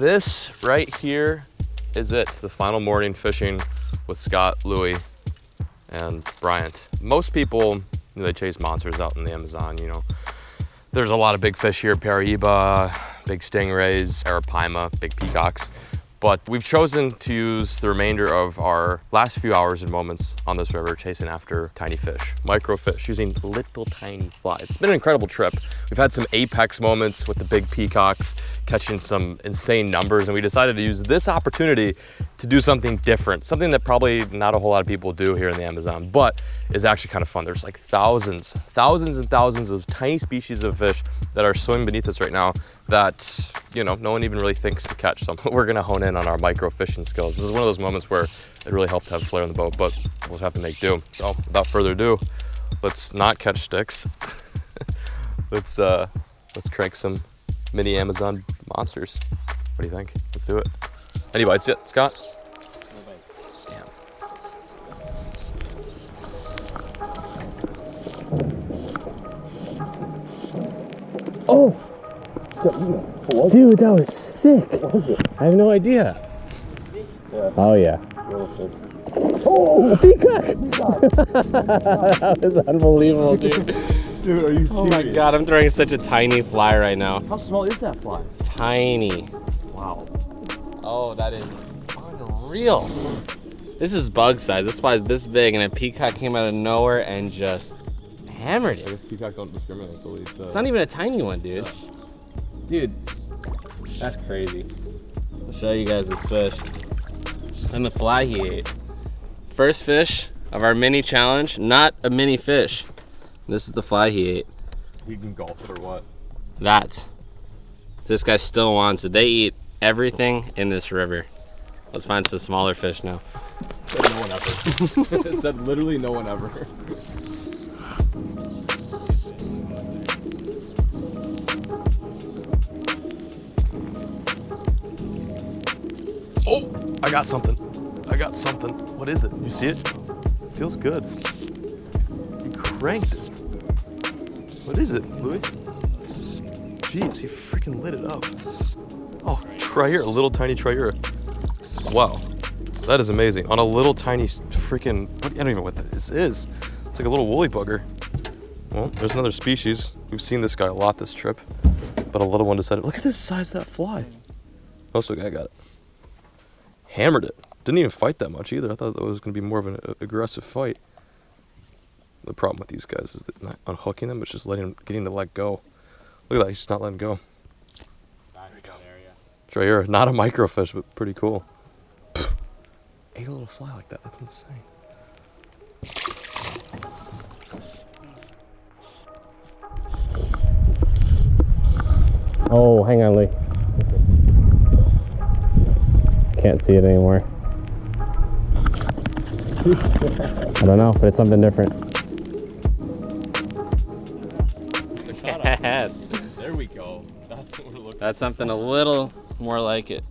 this right here is it. The final morning fishing with Scott, Louie, and Bryant. Most people, you know, they chase monsters out in the Amazon, you know. There's a lot of big fish here, Paraíba, big stingrays, arapaima, big peacocks. But we've chosen to use the remainder of our last few hours and moments on this river chasing after tiny fish, microfish, using little tiny flies. It's been an incredible trip. We've had some apex moments with the big peacocks, catching some insane numbers, and we decided to use this opportunity to do something different, something that probably not a whole lot of people do here in the Amazon, but is actually kind of fun. There's like thousands and thousands of tiny species of fish that are swimming beneath us right now that, you know, no one even really thinks to catch. So we're gonna hone in on our micro fishing skills. This is one of those moments where it really helped to have a flare on the boat, but we'll have to make do. So without further ado, let's not catch sticks. Let's crank some mini Amazon monsters. What do you think? Let's do it. Any bites yet, Scott? No bites. Damn. Oh! Dude, that was sick. What was it? I have no idea. Yeah. Oh yeah. Oh, a peacock! That was unbelievable, dude. Dude, are you serious? Oh my god, I'm throwing such a tiny fly right now. How small is that fly? Tiny. Wow. Oh, that is unreal. This is bug size. This fly is this big, and a peacock came out of nowhere and just hammered I it. guess peacocks don't discriminate, believe. It's not even a tiny one, dude. Dude, that's crazy. I'll show you guys this fish. And the fly he ate. First fish of our mini challenge, not a mini fish. This is the fly he ate. He can golf it or what? That. This guy still wants it. They eat everything in this river. Let's find some smaller fish now. Said no one ever. Said literally no one ever. Oh, I got something. I got something. What is it? You see it? Feels good. He cranked it. What is it, Louie? Jeez, he freaking lit it up. Oh, triura, a little tiny triura. Wow, that is amazing. On a little tiny freaking, I don't even know what this is. It's like a little woolly bugger. Well, there's another species. We've seen this guy a lot this trip, but a little one decided, look at the size of that fly. Oh, so the guy got it. Hammered it. Didn't even fight that much either. I thought that was going to be more of an aggressive fight. The problem with these guys is that not unhooking them, it's just getting to let go. Look at that, he's just not letting go. Triura, not a microfish, but pretty cool. Pfft. Ate a little fly like that, that's insane. Oh, hang on, Lee. Can't see it anymore. I don't know, but it's something different. Yes. There we go. That's what we're looking for. That's something a little more like it.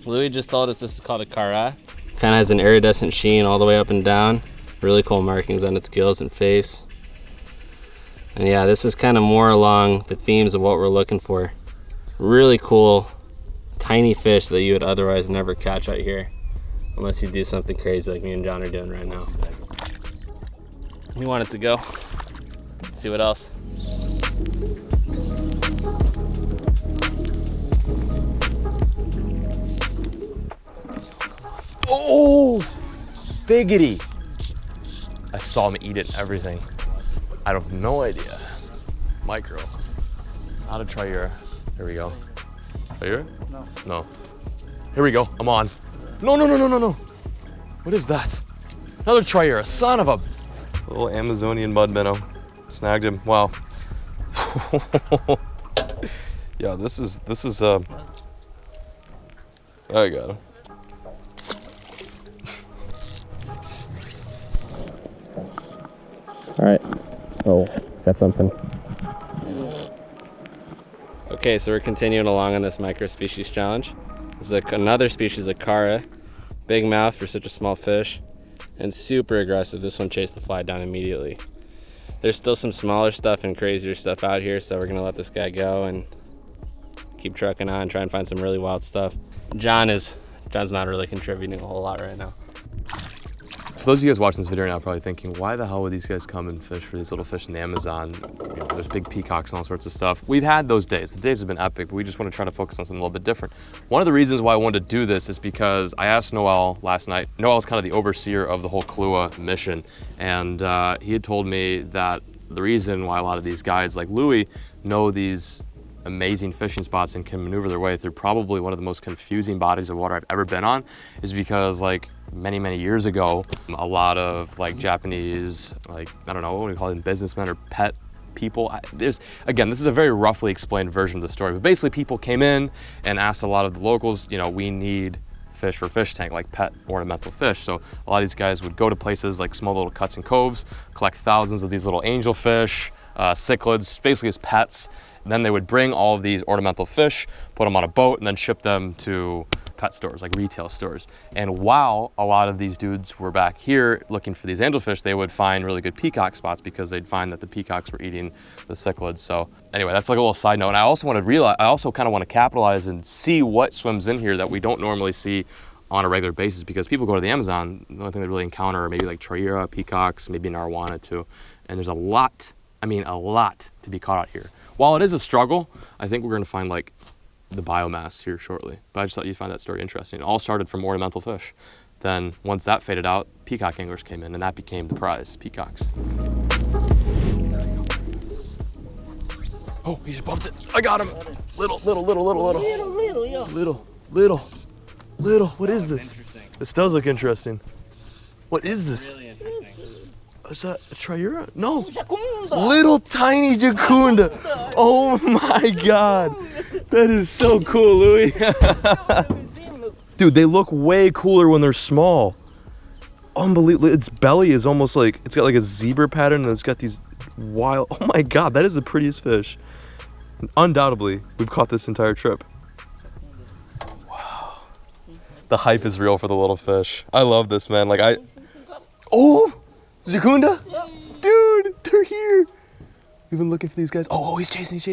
Louis just told us this is called a cara. Kind of has an iridescent sheen all the way up and down. Really cool markings on its gills and face. And yeah, this is kind of more along the themes of what we're looking for. Really cool, tiny fish that you would otherwise never catch out here. Unless you do something crazy like me and John are doing right now. We want it to go. Let's see what else. Oh, figgity. I saw him eat it and everything. I have no idea. Micro. Not a triura. Here we go. Triura? No. No. Here we go. I'm on. No, no, no, no, no, no. What is that? Another triura. Son of a little Amazonian mud minnow. Snagged him. Wow. Yeah, this is I got him. All right. Oh, got something. Okay, so we're continuing along on this micro-species challenge. This is another species of cara. Big mouth for such a small fish, and super aggressive. This one chased the fly down immediately. There's still some smaller stuff and crazier stuff out here, so we're gonna let this guy go and keep trucking on, try and find some really wild stuff. John's not really contributing a whole lot right now. For those of you guys watching this video right now, probably thinking, why the hell would these guys come and fish for these little fish in the Amazon? You know, there's big peacocks and all sorts of stuff. We've had those days. The days have been epic, but we just want to try to focus on something a little bit different. One of the reasons why I wanted to do this is because I asked Noel last night. Noel's kind of the overseer of the whole Kahlua mission, and he had told me that the reason why a lot of these guys like Louie know these amazing fishing spots and can maneuver their way through probably one of the most confusing bodies of water I've ever been on is because, like, many years ago, a lot of like Japanese, like, I don't know, what do we call them, businessmen or pet people. Again, this is a very roughly explained version of the story, but basically people came in and asked a lot of the locals, you know, we need fish for fish tank, like pet ornamental fish. So a lot of these guys would go to places like small little cuts and coves, collect thousands of these little angelfish, cichlids, basically as pets. And then they would bring all of these ornamental fish, put them on a boat, and then ship them to pet stores, like retail stores. And while a lot of these dudes were back here looking for these angelfish, they would find really good peacock spots because they'd find that the peacocks were eating the cichlids. So anyway, that's like a little side note. And I also kind of want to capitalize and see what swims in here that we don't normally see on a regular basis, because people go to the Amazon, the only thing they really encounter are maybe like Traira, peacocks, maybe an arowana too. And there's a lot to be caught out here. While it is a struggle, I think we're going to find like the biomass here shortly. But I just thought you'd find that story interesting. It all started from ornamental fish. Then once that faded out, peacock anglers came in, and that became the prize, peacocks. Oh, he just bumped it. I got him. Little. What is this? This does look interesting. What is this? Really interesting. Is that a Traira? No. Little tiny Jacunda. Oh my God. That is so cool, Louie. Dude, they look way cooler when they're small. Unbelievable. Its belly is almost like, it's got like a zebra pattern, and it's got these wild, oh my God, that is the prettiest fish. Undoubtedly, we've caught this entire trip. Wow. The hype is real for the little fish. I love this, man. Like oh, Jacunda? Yeah. Dude, they're here. We've been looking for these guys. Oh, he's chasing. He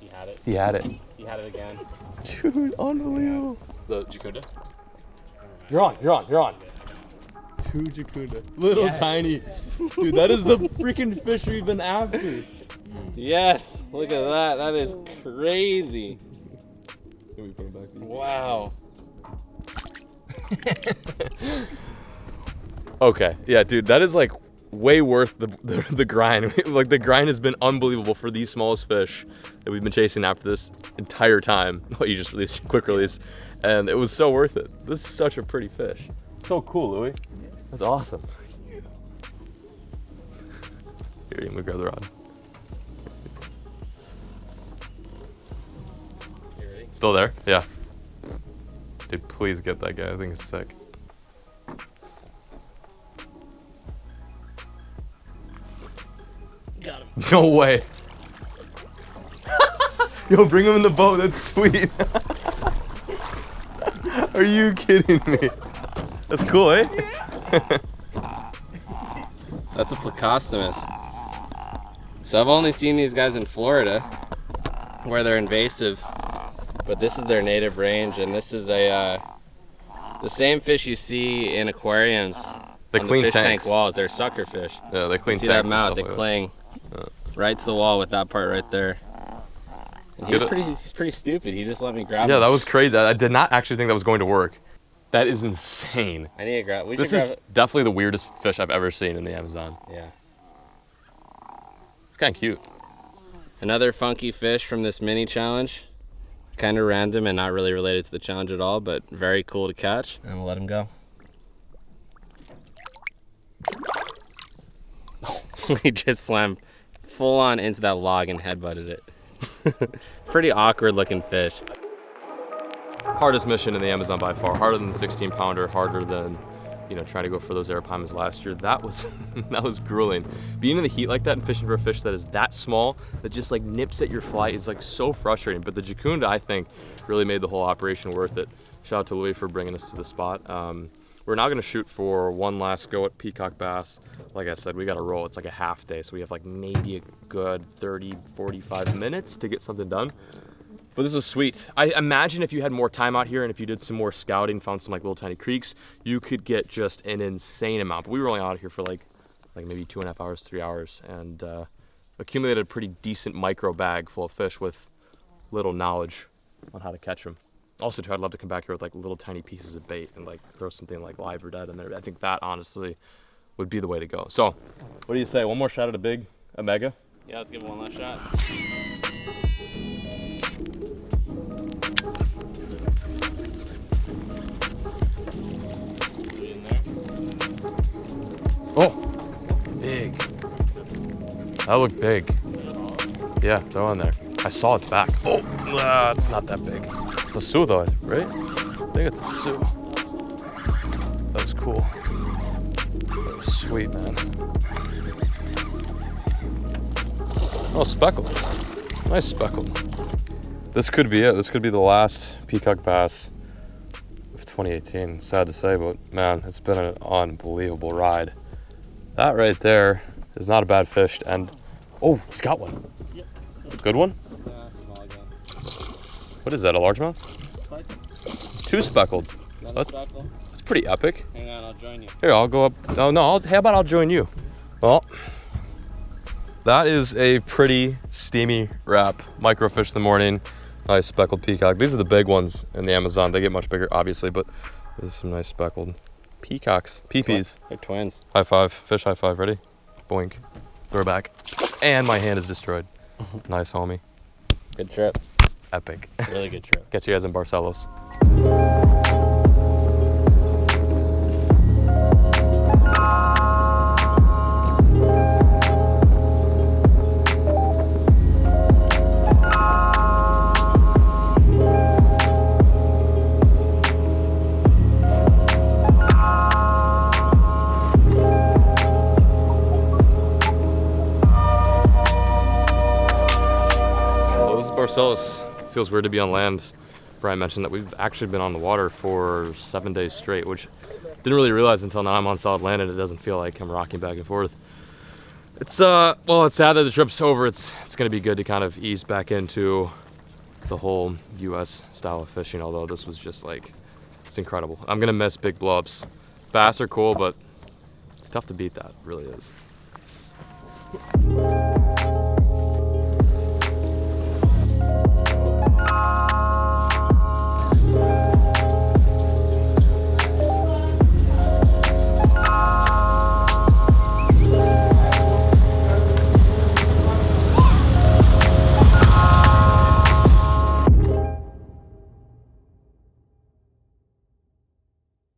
had it. He had it. He had it again. Dude, unbelievable. The Jacunda? You're on. Two Jacunda. Little tiny. Dude, that is the freaking fish we've been after. Yes, look at that. That is crazy. Can we put him back? Wow. Okay, yeah, dude, that is like way worth the grind. Like, the grind has been unbelievable for these smallest fish that we've been chasing after this entire time. Well, you just released quick release, and it was so worth it. This is such a pretty fish. So cool, Louie. That's awesome. Here, let me grab the rod. You ready? Still there? Yeah. Dude, please get that guy. I think it's sick. Got him. No way. Yo, bring him in the boat. That's sweet. Are you kidding me? That's cool, eh? That's a Plecostomus. So I've only seen these guys in Florida where they're invasive, but this is their native range, and this is the same fish you see in aquariums. They clean the fish tanks. tank walls. They're sucker fish. Yeah, they clean see tanks. that mouth? And They stuff cling that. right to the wall with that part right there. And he's pretty stupid. He just let me grab him. Yeah, that was crazy. I did not actually think that was going to work. That is insane. I need to grab. This is definitely the weirdest fish I've ever seen in the Amazon. Yeah. It's kind of cute. Another funky fish from this mini challenge. Kind of random and not really related to the challenge at all, but very cool to catch. And we'll let him go. He just slammed full on into that log and headbutted it. Pretty awkward looking fish. Hardest mission in the Amazon by far. Harder than the 16 pounder, harder than, you know, trying to go for those arapaimas last year. That was grueling. Being in the heat like that and fishing for a fish that is that small, that just like nips at your fly, is like so frustrating. But the Jacunda, I think, really made the whole operation worth it. Shout out to Louie for bringing us to the spot. We're now gonna shoot for one last go at peacock bass. Like I said, we gotta roll. It's like a half day, so we have like maybe a good 30, 45 minutes to get something done. But this is sweet. I imagine if you had more time out here and if you did some more scouting, found some like little tiny creeks, you could get just an insane amount. But we were only out here for like maybe 2.5 hours, 3 hours, and accumulated a pretty decent micro bag full of fish with little knowledge on how to catch them. Also, too, I'd love to come back here with like little tiny pieces of bait and like throw something like live or dead in there. I think that honestly would be the way to go. So, what do you say? One more shot at a mega? Yeah, let's give it one last shot. In there. Oh, big. That looked big. Yeah, throw in there. I saw its back. Oh, it's not that big. It's a Sioux though, right? I think it's a Sioux. That was cool. That was sweet, man. Oh, speckled. Nice speckled. This could be it. This could be the last peacock bass of 2018. Sad to say, but man, it's been an unbelievable ride. That right there is not a bad fish to end. Oh, he's got one. Yep. A good one? Yeah, small again. What is that, a largemouth? Two speckled. Another speckle. That's pretty epic. Hang on, I'll join you. Here, I'll go up. No, how about I'll join you? Well, that is a pretty steamy wrap. Microfish in the morning. Nice speckled peacock. These are the big ones in the Amazon. They get much bigger, obviously, but this is some nice speckled peacocks. Peepees. They're twins. High five. Fish high five. Ready? Boink. Throw back. And my hand is destroyed. Nice, homie. Good trip. Epic. Really good trip. Catch you guys in Barcelos. Barcelos. Feels weird to be on land. Brian mentioned that we've actually been on the water for 7 days straight, which didn't really realize until now I'm on solid land and it doesn't feel like I'm rocking back and forth. It's well, it's sad that the trip's over. It's gonna be good to kind of ease back into the whole US style of fishing, although this was just like, it's incredible. I'm gonna miss big blow-ups. Bass are cool, but it's tough to beat that, it really is.